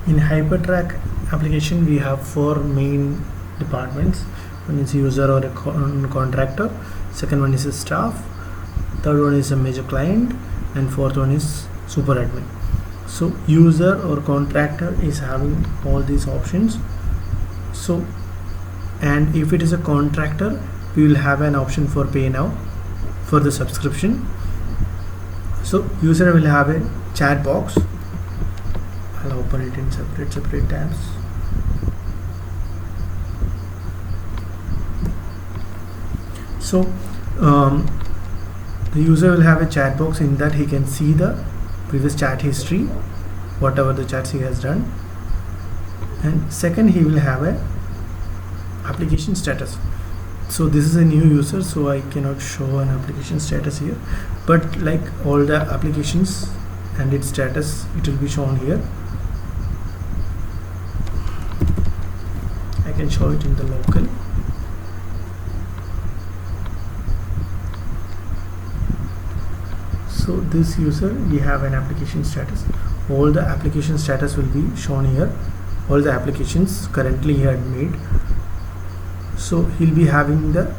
In Hypertrack application, we have 4 main departments. One is user or a contractor, second one is a staff, third one is a major client, and fourth one is super admin. So user or contractor is having all these options. So, and if it is a contractor, we will have an option for pay now for the subscription. So user will have a chat box. I'll open it in separate tabs. So the user will have a chat box. In that he can see the previous chat history, whatever the chats he has done. And second, he will have a application status. So this is a new user, so I cannot show an application status here, but like all the applications and its status, it will be shown here. I can show it in the local. So this user, we have an application status. All the application status will be shown here. All the applications currently he had made. So he'll be having the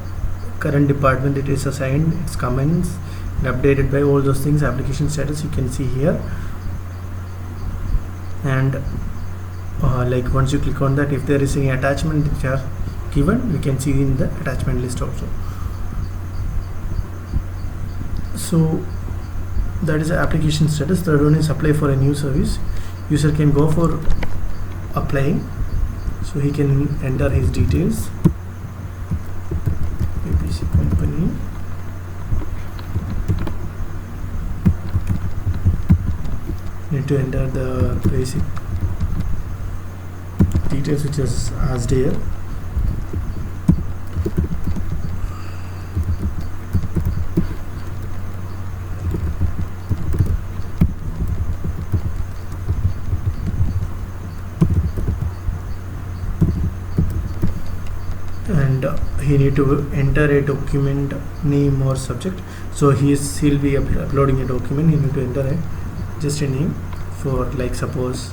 current department it is assigned, its comments, and updated by all those things. Application status you can see here. And like once you click on that, if there is any attachment which are given, we can see in the attachment list also. So that is the application status. Third one is apply for a new service. User can go for applying, so he can enter his details. ABC company. Need to enter the basic details which is asked here. And he need to enter a document name or subject. So he'll be uploading a document. He need to enter just a name for, like, suppose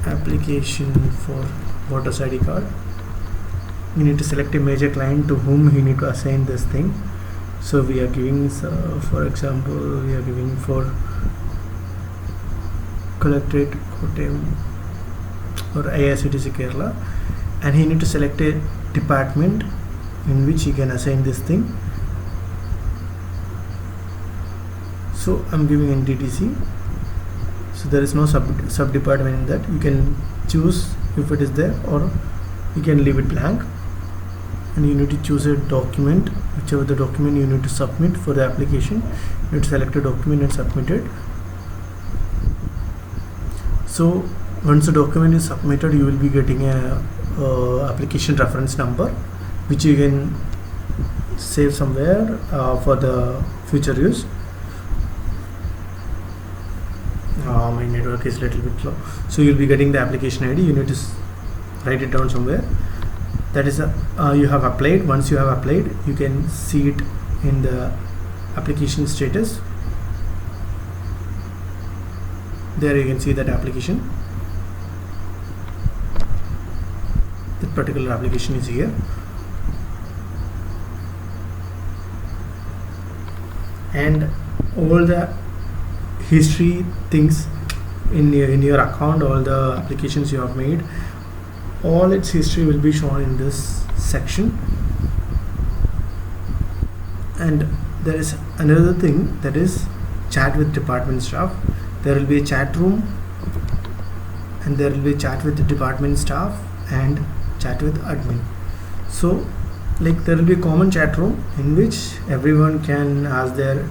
application for voter's ID card. You need to select a major client to whom he need to assign this thing. So we are giving, for example, we are giving for Collectorate Kottayam or IRCTC Kerala, and he need to select a department in which he can assign this thing. So I'm giving NTTC. So there is no sub department in that. You can choose if it is there, or you can leave it blank. And you need to choose a document, whichever the document you need to submit for the application. You need to select a document and submit it. So once the document is submitted, you will be getting a application reference number, which you can save somewhere for the future use. My network is a little bit slow, so you'll be getting the application ID. You need to write it down somewhere. That is you have applied. Once you have applied, you can see it in the application status. There you can see that application. That particular application is here. And all the history things in your account, all the applications you have made, all its history will be shown in this section. And there is another thing, that is chat with department staff. There will be a chat room, and there will be a chat with the department staff and chat with admin. So like there will be a common chat room in which everyone can ask their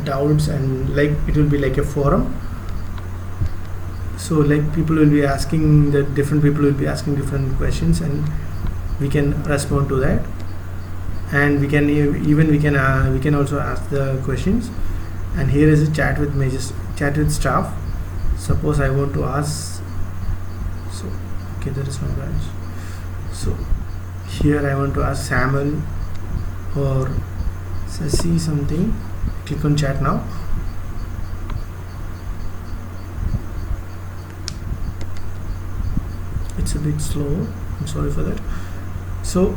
doubts, and like it will be like a forum. So like people will be asking, the different people will be asking different questions, and we can respond to that. And we can we can also ask the questions. And here is a chat with staff. Suppose I want to ask, so okay, there is no branch. So here I want to ask Samuel or Sasi something. Click on chat now. It's a bit slow, I'm sorry for that. So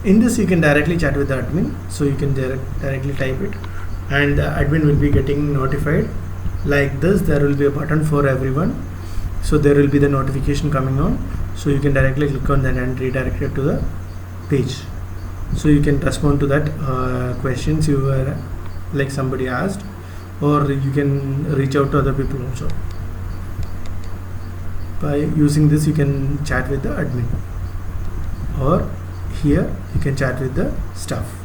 in this you can directly chat with the admin, so you can directly type it and the admin will be getting notified. Like this, there will be a button for everyone, so there will be the notification coming on, so you can directly click on that and redirect it to the page, so you can respond to that questions you were like somebody asked, or you can reach out to other people also. By using this you can chat with the admin, or here you can chat with the staff.